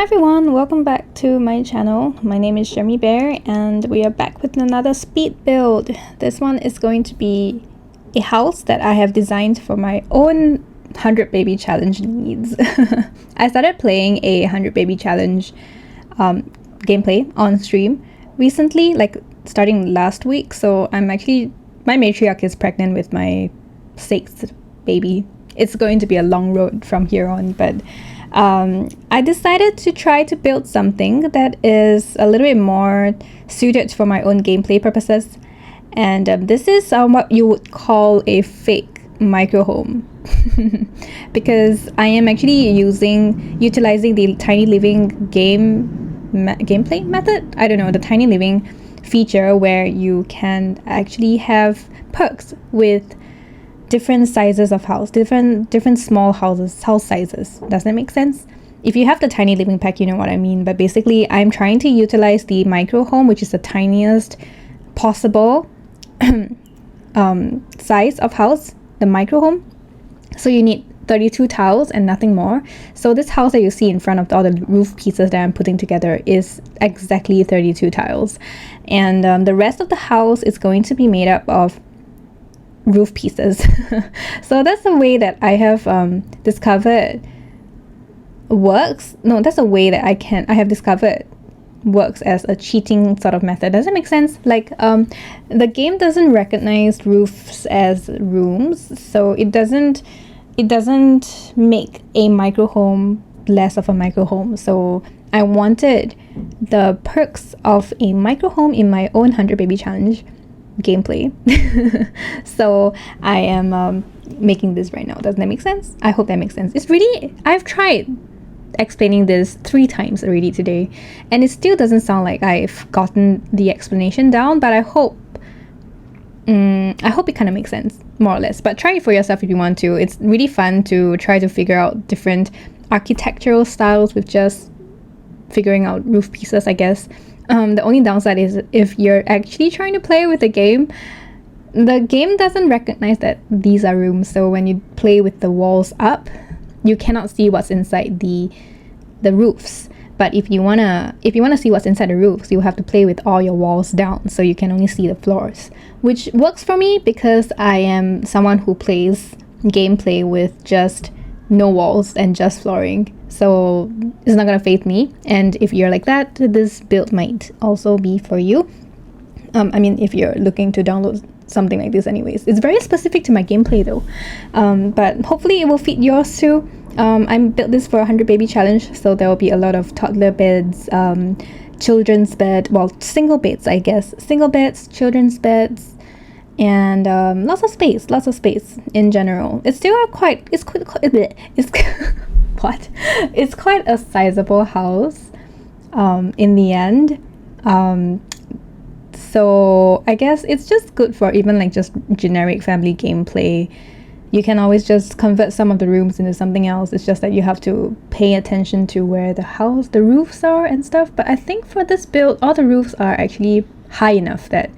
Hi everyone, welcome back to my channel. My name is Chermibear and we are back with another speed build. This one is going to be a house that I have designed for my own 100 baby challenge needs. I started playing a 100 baby challenge gameplay on stream recently, like starting last week. So my matriarch is pregnant with my 6th baby. It's going to be a long road from here on, but I decided to try to build something that is a little bit more suited for my own gameplay purposes. And this is what you would call a fake micro home. Because I am actually utilizing the tiny living gameplay method. I don't know, the tiny living feature where you can actually have perks with different sizes of house, different small house sizes. Does that make sense? If you have the tiny living pack, you know what I mean. But basically, I'm trying to utilize the micro home, which is the tiniest possible size of house, the micro home. So you need 32 tiles and nothing more. So this house that you see in front of all the roof pieces that I'm putting together is exactly 32 tiles. And the rest of the house is going to be made up of roof pieces. So that's the way that I have discovered works. No, that's a way that I have discovered works as a cheating sort of method. Does it make sense? Like the game doesn't recognize roofs as rooms, so it doesn't make a micro home less of a micro home. So I wanted the perks of a micro home in my own 100 baby challenge gameplay. So I am making this right now. Doesn't that make sense? I hope that makes sense. It's really, I've tried explaining this 3 times already today and it still doesn't sound like I've gotten the explanation down, but I hope it kind of makes sense, more or less. But try it for yourself if you want to. It's really fun to try to figure out different architectural styles with just figuring out roof pieces, I guess. The only downside is if you're actually trying to play with the game doesn't recognize that these are rooms. So when you play with the walls up, you cannot see what's inside the roofs. But if you wanna see what's inside the roofs, you have to play with all your walls down, so you can only see the floors, which works for me because I am someone who plays gameplay with just no walls and just flooring. So it's not gonna faze me. And if you're like that, this build might also be for you. I mean, if you're looking to download something like this anyways. It's very specific to my gameplay though. But hopefully it will fit yours too. I built this for a 100 baby challenge, so there will be a lot of toddler beds, children's bed, well, single beds, I guess. Single beds, children's beds, and lots of space in general. It's still quite what? It's quite a sizable house in the end. So I guess it's just good for even like just generic family gameplay. You can always just convert some of the rooms into something else. It's just that you have to pay attention to where the roofs are and stuff. But I think for this build, all the roofs are actually high enough that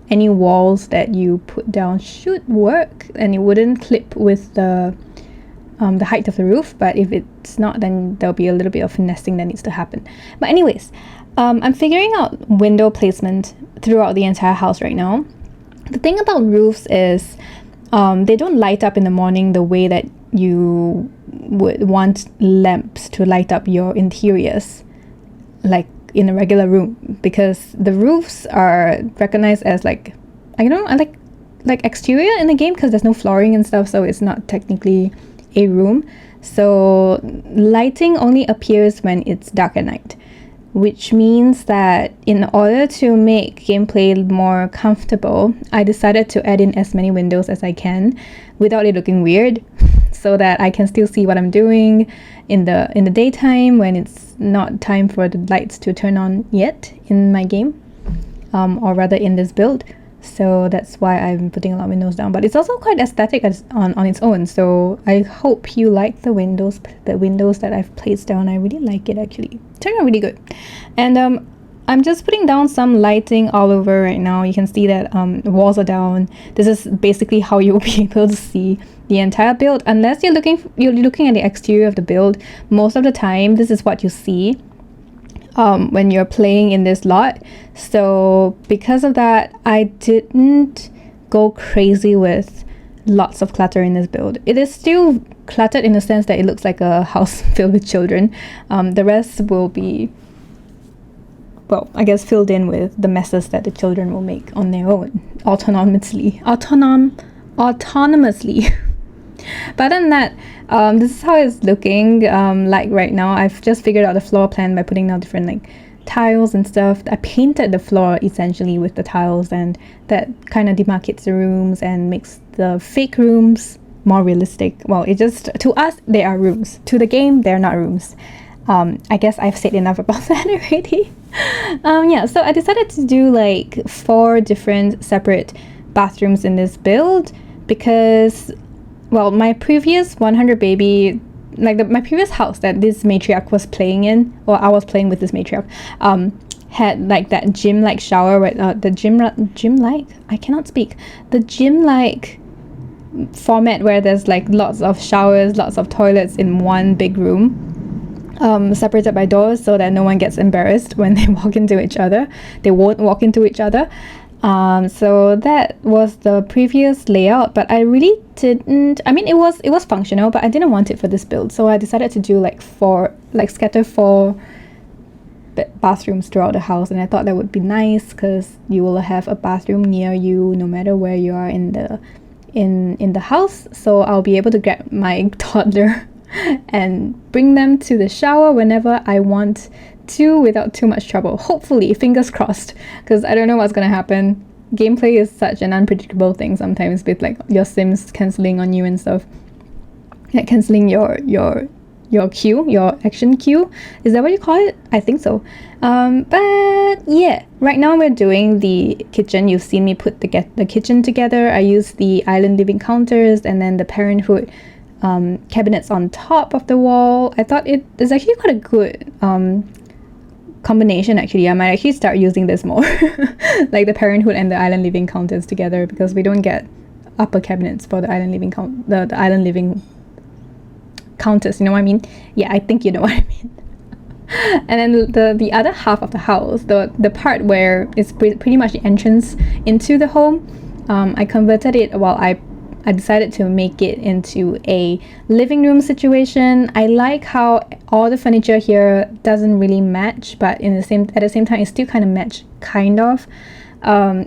any walls that you put down should work and it wouldn't clip with the height of the roof. But if it's not, then there'll be a little bit of finessing that needs to happen. But anyways, I'm figuring out window placement throughout the entire house right now. The thing about roofs is they don't light up in the morning the way that you would want lamps to light up your interiors like in a regular room, because the roofs are recognized as like, I don't know, like exterior in the game because there's no flooring and stuff, so it's not technically a room. So lighting only appears when it's dark at night, which means that in order to make gameplay more comfortable, I decided to add in as many windows as I can without it looking weird, so that I can still see what I'm doing in the daytime when it's not time for the lights to turn on yet in my game, or rather in this build. So that's why I'm putting a lot of windows down, but it's also quite aesthetic on its own. So I hope you like the windows that I've placed down. I really like it, actually. It turned out really good. And I'm just putting down some lighting all over right now. You can see that the walls are down. This is basically how you'll be able to see the entire build, unless you're looking at the exterior of the build. Most of the time this is what you see. when you're playing in this lot. So because of that, I didn't go crazy with lots of clutter in this build. It is still cluttered in the sense that it looks like a house filled with children. The rest will be, well, I guess filled in with the messes that the children will make on their own, autonomously. But other than that, this is how it's looking like right now. I've just figured out the floor plan by putting down different like tiles and stuff. I painted the floor essentially with the tiles, and that kind of demarcates the rooms and makes the fake rooms more realistic. Well, it just, to us, they are rooms. To the game, they're not rooms. I guess I've said enough about that already. Yeah, so I decided to do like 4 different separate bathrooms in this build because, well, my previous 100 baby, like my previous house that this matriarch was playing in, or I was playing with this matriarch, had like that gym-like shower where the gym-like, I cannot speak, the gym-like format where there's like lots of showers, lots of toilets in one big room, separated by doors so that no one gets embarrassed when they walk into each other. They won't walk into each other. So that was the previous layout, but I really didn't, I mean, it was functional, but I didn't want it for this build, so I decided to do like scatter 4 bathrooms throughout the house, and I thought that would be nice because you will have a bathroom near you no matter where you are in the house. So I'll be able to grab my toddler and bring them to the shower whenever I want to without too much trouble. Hopefully, fingers crossed, because I don't know what's gonna happen. Gameplay is such an unpredictable thing sometimes, with like your sims cancelling on you and stuff, like cancelling your queue, your action queue. Is that what you call it? I think so. But yeah, right now we're doing the kitchen. You've seen me put the kitchen together. I used the island living counters and then the parenthood cabinets on top of the wall. I thought it is actually quite a good combination. Actually, I might actually start using this more, like the parenthood and the island living counters together, because we don't get upper cabinets for the island living the island living counters, you know what I mean? Yeah, I think you know what I mean. And then the other half of the house, the part where it's pretty much the entrance into the home, I converted it. Well, I decided to make it into a living room situation. I like how all the furniture here doesn't really match, but at the same time it still kind of match, kind of.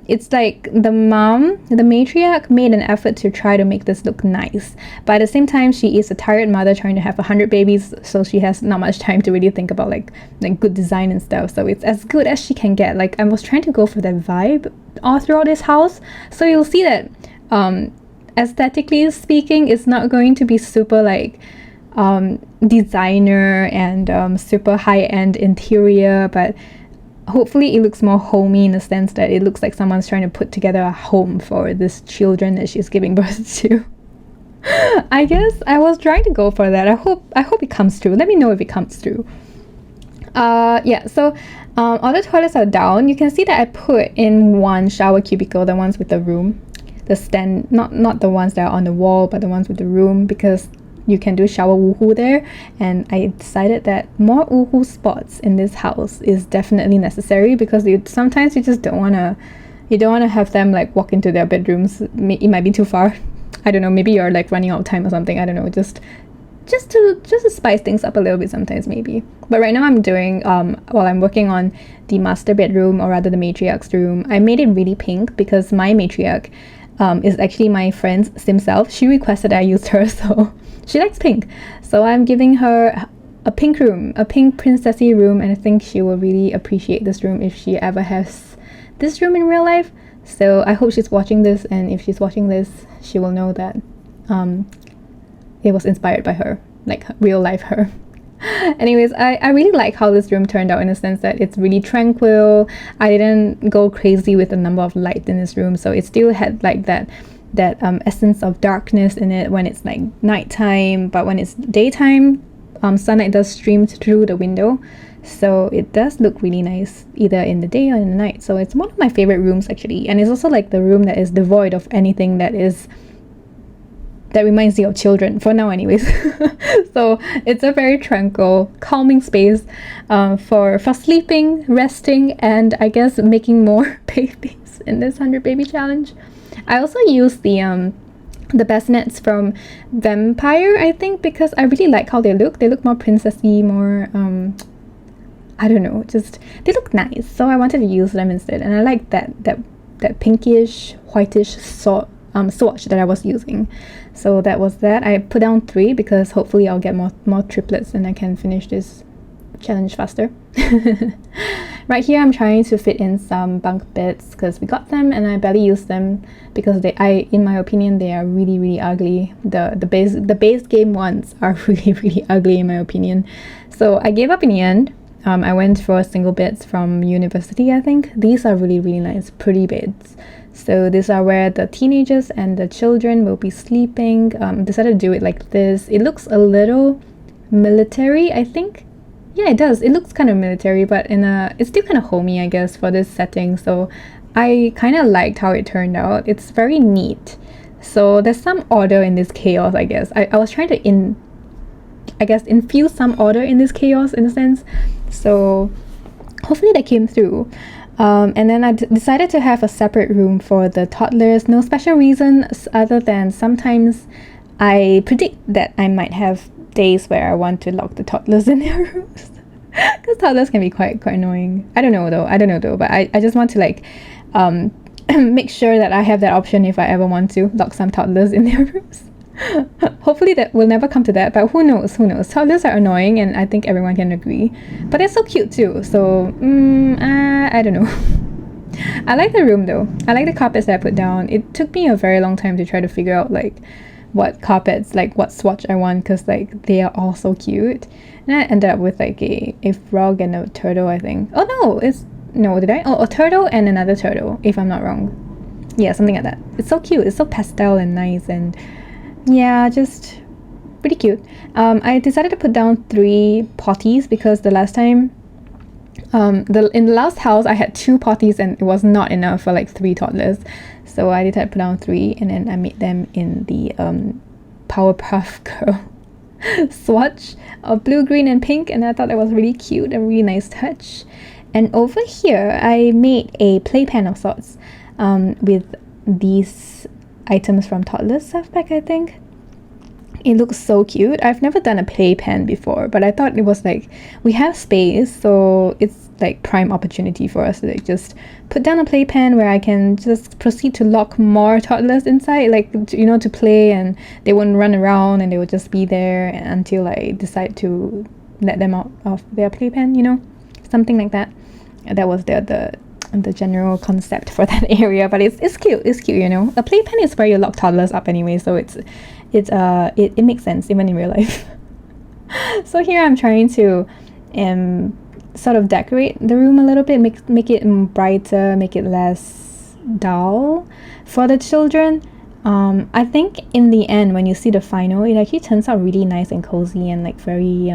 It's like the matriarch made an effort to try to make this look nice, but at the same time she is a tired mother trying to have 100 babies, so she has not much time to really think about like good design and stuff. So it's as good as she can get. Like, I was trying to go for that vibe all throughout this house, so you'll see that aesthetically speaking, it's not going to be super like designer and super high-end interior, but hopefully it looks more homey in the sense that it looks like someone's trying to put together a home for this children that she's giving birth to. I guess I was trying to go for that. I hope it comes true. Let me know if it comes true. Yeah, so all the toilets are down. You can see that I put in one shower cubicle, the ones with the room, the stand, not the ones that are on the wall, but the ones with the room, because you can do shower woohoo there, and I decided that more woohoo spots in this house is definitely necessary, because sometimes you just don't want to have them like walk into their bedrooms. It might be too far. I don't know, maybe you're like running out of time or something. I don't know, just to spice things up a little bit sometimes maybe. But right now I'm doing while I'm working on the master bedroom, or rather the matriarch's room, I made it really pink because my matriarch is actually my friend's sim self. She requested I used her, so she likes pink. So I'm giving her a pink room, a pink princessy room, and I think she will really appreciate this room if she ever has this room in real life. So I hope she's watching this, and if she's watching this, she will know that it was inspired by her, like real life her. Anyways, I really like how this room turned out, in the sense that it's really tranquil. I didn't go crazy with the number of lights in this room, so it still had like that essence of darkness in it when it's like nighttime, but when it's daytime, sunlight does stream through the window, so it does look really nice either in the day or in the night. So it's one of my favorite rooms actually, and it's also like the room that is devoid of anything that that reminds you of children, for now anyways. So it's a very tranquil, calming space for sleeping, resting, and I guess making more babies in this 100 baby challenge. I also use the bassinets from Vampire, I think, because I really like how they look. They look more princessy, more I don't know, just they look nice. So I wanted to use them instead, and I like that pinkish, whitish swatch that I was using. So that was that. I put down 3 because hopefully I'll get more triplets and I can finish this challenge faster. Right here I'm trying to fit in some bunk beds because we got them and I barely use them because in my opinion they are really ugly. The base game ones are really ugly in my opinion. So I gave up in the end. I went for single beds from university, I think. These are really nice, pretty beds. So these are where the teenagers and the children will be sleeping. Decided to do it like this. It looks a little military, I think. Yeah, it does. It looks kind of military, but it's still kind of homey, I guess, for this setting. So I kind of liked how it turned out. It's very neat. So there's some order in this chaos, I guess. I was trying to infuse some order in this chaos in a sense. So hopefully that came through. And then I decided to have a separate room for the toddlers. No special reason other than sometimes I predict that I might have days where I want to lock the toddlers in their rooms. Because toddlers can be quite annoying. I don't know though, but I just want to like make sure that I have that option if I ever want to lock some toddlers in their rooms. Hopefully that will never come to that, but who knows. Toddlers are annoying and I think everyone can agree, but they're so cute too. So I don't know. I like the room though. I like the carpets that I put down. It took me a very long time to try to figure out like what carpets, like what swatch I want, because like they are all so cute. And I ended up with like a frog and a turtle, I think. A turtle and another turtle, if I'm not wrong. Yeah, something like that. It's so cute. It's so pastel and nice, and yeah, just pretty cute. I decided to put down 3 potties because the last time, in the last house, I had 2 potties and it was not enough for like 3 toddlers. So I decided to put down 3 and then I made them in the Powerpuff Girl swatch of blue, green, and pink, and I thought that was really cute, a really nice touch. And over here, I made a playpen of sorts with these items from Toddler's Stuff Pack, I think. It looks so cute. I've never done a playpen before, but I thought it was like, we have space, so it's like prime opportunity for us to like just put down a playpen where I can just proceed to lock more toddlers inside, like, you know, to play, and they wouldn't run around and they would just be there until I decide to let them out of their playpen, you know, something like that. That was the general concept for that area, but it's cute, you know. A playpen is where you lock toddlers up anyway, so it makes sense even in real life. So here I'm trying to sort of decorate the room a little bit, make it brighter, make it less dull for the children. I think in the end, when you see the final, it actually turns out really nice and cozy and like very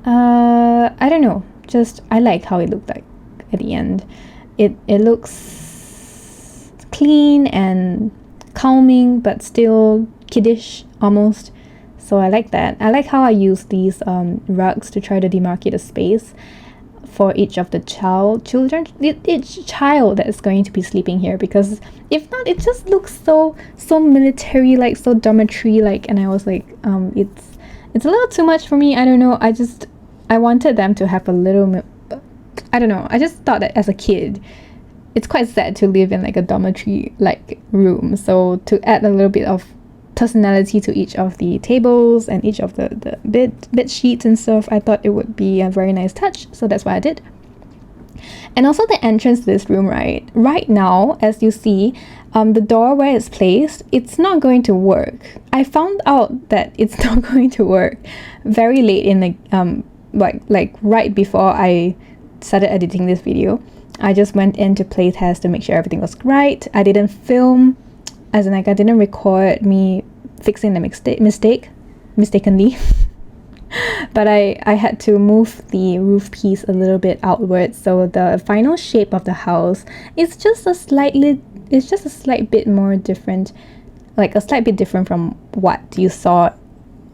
I don't know, just I like how it looked like at the end. It looks clean and calming, but still kiddish almost. So I like that. I like how I use these rugs to try to demarcate a space for each of the children, each child that is going to be sleeping here, because if not, it just looks so military, like so dormitory like, and I was like, it's a little too much for me. I don't know. I wanted them to have a little, I don't know. I just thought that as a kid, it's quite sad to live in like a dormitory like room. So to add a little bit of personality to each of the tables and each of the bed sheets and stuff, I thought it would be a very nice touch. So that's what I did. And also the entrance to this room, right now, as you see, the door where it's placed, it's not going to work. I found out that it's not going to work very late in the like right before I started editing this video. I just went in to play test to make sure everything was right. I didn't film, as in like I didn't record me fixing the mistakenly. But I had to move the roof piece a little bit outwards, so the final shape of the house is just a slight bit more different. like a slight bit different from what you saw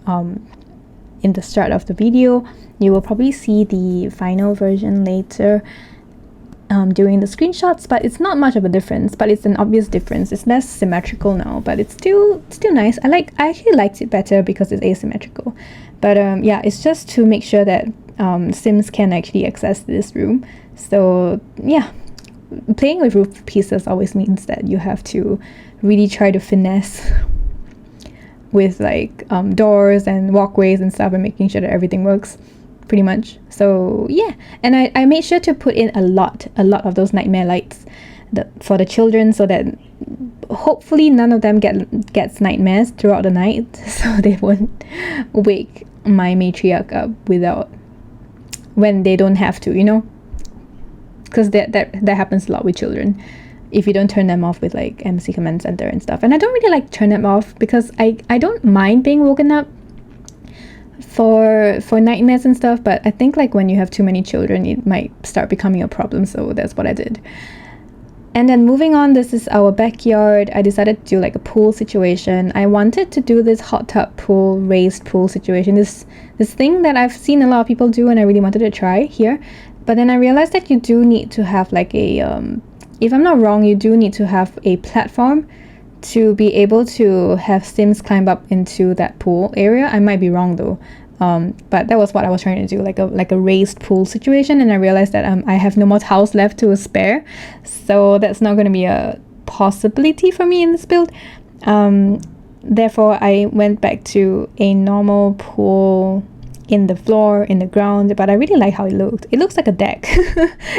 in the start of the video. You will probably see the final version later during the screenshots, but it's not much of a difference, but it's an obvious difference. It's less symmetrical now, but it's still nice. I actually liked it better because it's asymmetrical. But yeah, it's just to make sure that Sims can actually access this room. So yeah, playing with roof pieces always means that you have to really try to finesse with like doors and walkways and stuff, and making sure that everything works pretty much. So yeah, and I made sure to put in a lot of those nightmare lights for the children, so that hopefully none of them gets nightmares throughout the night, so they won't wake my matriarch up when they don't have to, you know, because that happens a lot with children if you don't turn them off with like MC Command Center and stuff. And I don't really like turn them off because I don't mind being woken up for nightmares and stuff, but I think like when you have too many children, it might start becoming a problem, so that's what I did. And then moving on, this is our backyard. I decided to do like a pool situation. I wanted to do this hot tub pool, raised pool situation, this thing that I've seen a lot of people do, and I really wanted to try here. But then I realized that you do need to have like a if I'm not wrong, you do need to have a platform to be able to have Sims climb up into that pool area. I might be wrong though, but that was what I was trying to do, like a raised pool situation. And I realized that I have no more tiles left to spare, so that's not going to be a possibility for me in this build. Therefore, I went back to a normal pool in the floor, in the ground, but I really like how it looked. It looks like a deck.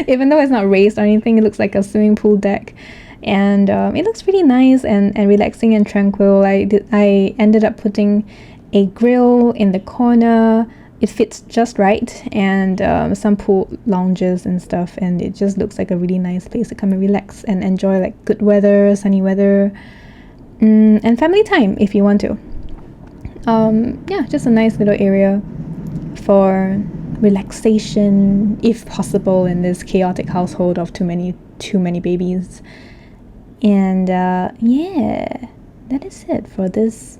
Even though it's not raised or anything, it looks like a swimming pool deck. And it looks really nice and relaxing and tranquil. I ended up putting a grill in the corner. It fits just right, and some pool lounges and stuff, and it just looks like a really nice place to come and relax and enjoy like good weather, sunny weather, and family time if you want to. Yeah, just a nice little area for relaxation if possible in this chaotic household of too many babies. And yeah, that is it for this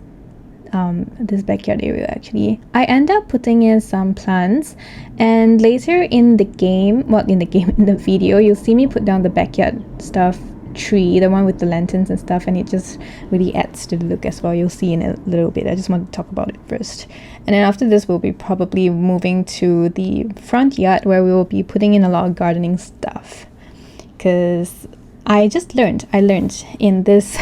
backyard area. Actually, I end up putting in some plants, and later in the video, you'll see me put down the backyard stuff tree, the one with the lanterns and stuff, and it just really adds to the look as well. You'll see in a little bit. I just want to talk about it first, and then after this we'll be probably moving to the front yard, where we will be putting in a lot of gardening stuff, because I learned in this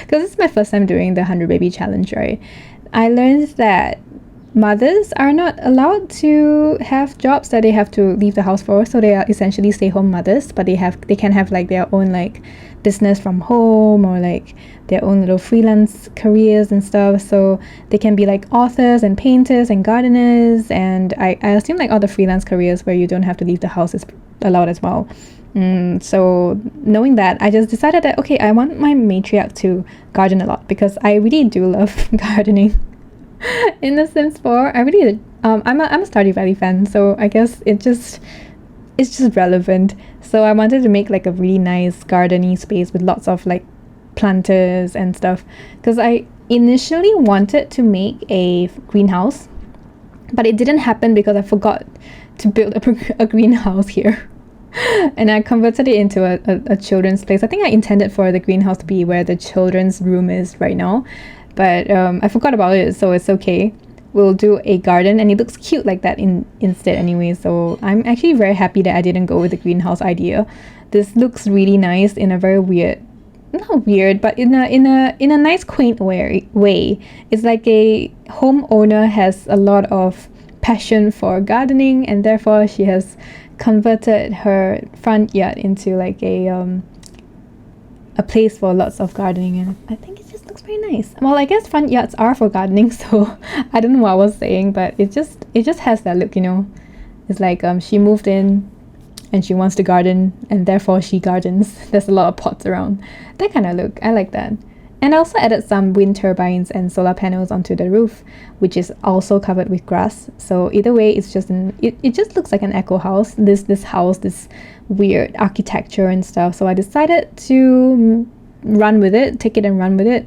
because it's my first time doing the 100 baby challenge, right? I learned that mothers are not allowed to have jobs that they have to leave the house for, so they are essentially stay-home mothers, but they can have like their own like business from home, or like their own little freelance careers and stuff. So they can be like authors and painters and gardeners, and I assume like all the freelance careers where you don't have to leave the house is allowed as well. So knowing that, I just decided that okay, I want my matriarch to garden a lot, because I really do love gardening. In The Sims 4, I really I'm a Stardew Valley fan, so I guess it's just relevant. So I wanted to make like a really nice gardeny space with lots of like planters and stuff, because I initially wanted to make a greenhouse, but it didn't happen because I forgot to build a greenhouse here. And I converted it into a children's place. I think I intended for the greenhouse to be where the children's room is right now, but I forgot about it, so it's okay. We'll do a garden, and it looks cute like that instead anyway, so I'm actually very happy that I didn't go with the greenhouse idea. This looks really nice in a very not weird, but in a nice quaint way. It's like a homeowner has a lot of passion for gardening, and therefore she has converted her front yard into like a place for lots of gardening, and I think it just looks very nice. Well, I guess front yards are for gardening, so I don't know what I was saying, but it just has that look, you know. It's like she moved in and she wants to garden, and therefore she gardens. There's a lot of pots around. That kind of look, I like that. And I also added some wind turbines and solar panels onto the roof, which is also covered with grass. So either way, it's just it just looks like an eco house. This house, this weird architecture and stuff. So I decided to run with it, take it and run with it.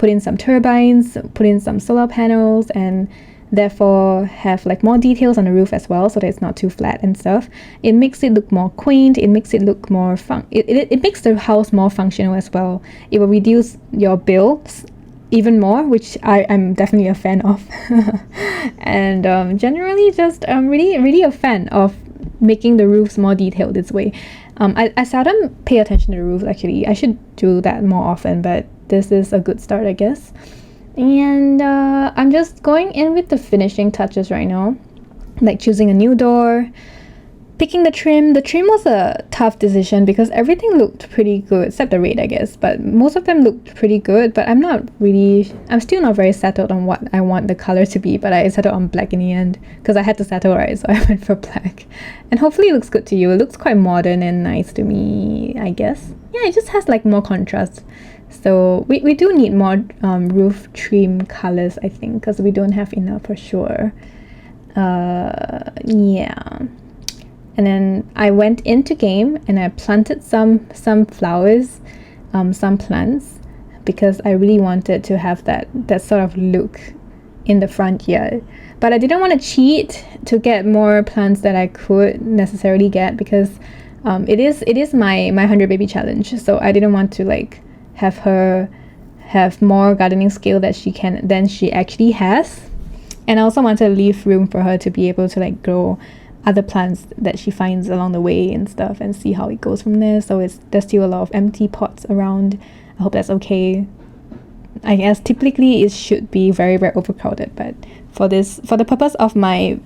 put in some turbines, put in some solar panels, and therefore have like more details on the roof as well, so that it's not too flat and stuff. It makes it look more quaint. It makes it look more it makes the house more functional as well. It will reduce your bills even more, which I'm definitely a fan of. And generally just really a fan of making the roofs more detailed this way. I seldom pay attention to the roof actually. I should do that more often, but this is a good start, I guess. And I'm just going in with the finishing touches right now, like choosing a new door, picking the trim. The trim was a tough decision because everything looked pretty good except the red, I guess, but most of them looked pretty good. But I'm still not very settled on what I want the color to be, but I settled on black in the end because I had to settle, right? So I went for black, and hopefully it looks good to you. It looks quite modern and nice to me, I guess. Yeah, it just has like more contrast. So we do need more roof trim colors, I think, because we don't have enough for sure. Yeah. And then I went into game and I planted some flowers, some plants, because I really wanted to have that sort of look in the front yard. But I didn't want to cheat to get more plants that I could necessarily get, because it is my 100 baby challenge. So I didn't want to like have her have more gardening skill than she actually has. And I also wanted to leave room for her to be able to like grow other plants that she finds along the way and stuff, and see how it goes from there. So there's still a lot of empty pots around. I hope that's okay. I guess typically it should be very, very overcrowded, but for the purpose of my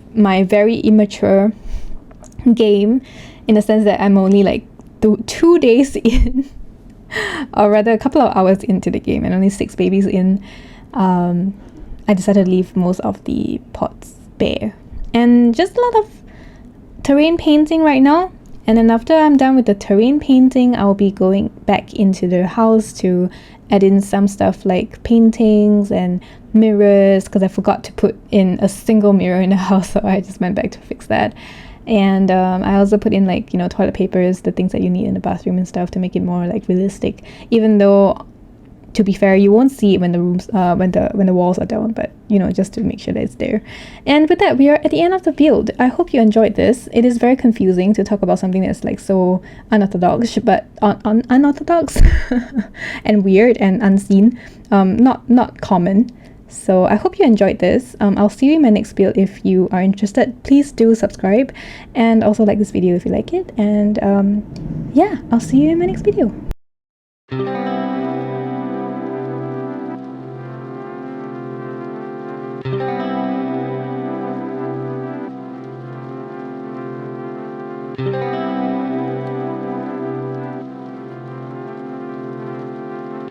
very immature game, in the sense that I'm only like 2 days in, or rather a couple of hours into the game and only 6 babies in, I decided to leave most of the pots bare. And just a lot of terrain painting right now. And then after I'm done with the terrain painting, I'll be going back into the house to add in some stuff like paintings and mirrors, because I forgot to put in a single mirror in the house, so I just went back to fix that. And I also put in like, toilet papers, the things that you need in the bathroom and stuff, to make it more like realistic, even though, to be fair, you won't see it when the rooms when the walls are down, but just to make sure that it's there. And with that, we are at the end of the build. I hope you enjoyed this. It is very confusing to talk about something that's like so unorthodox, but unorthodox and weird and unseen, not common. So I hope you enjoyed this. I'll see you in my next build. If you are interested, please do subscribe, and also like this video if you like it. And yeah, I'll see you in my next video.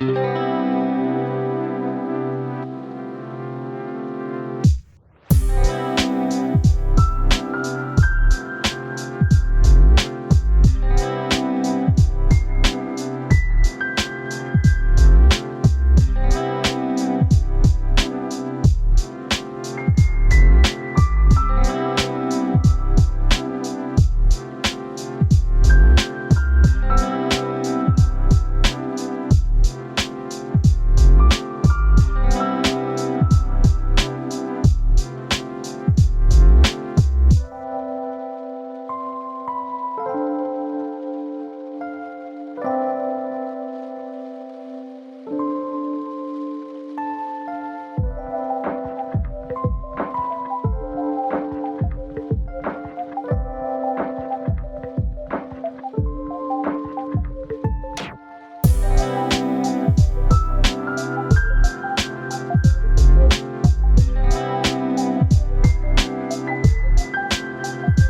Thank you.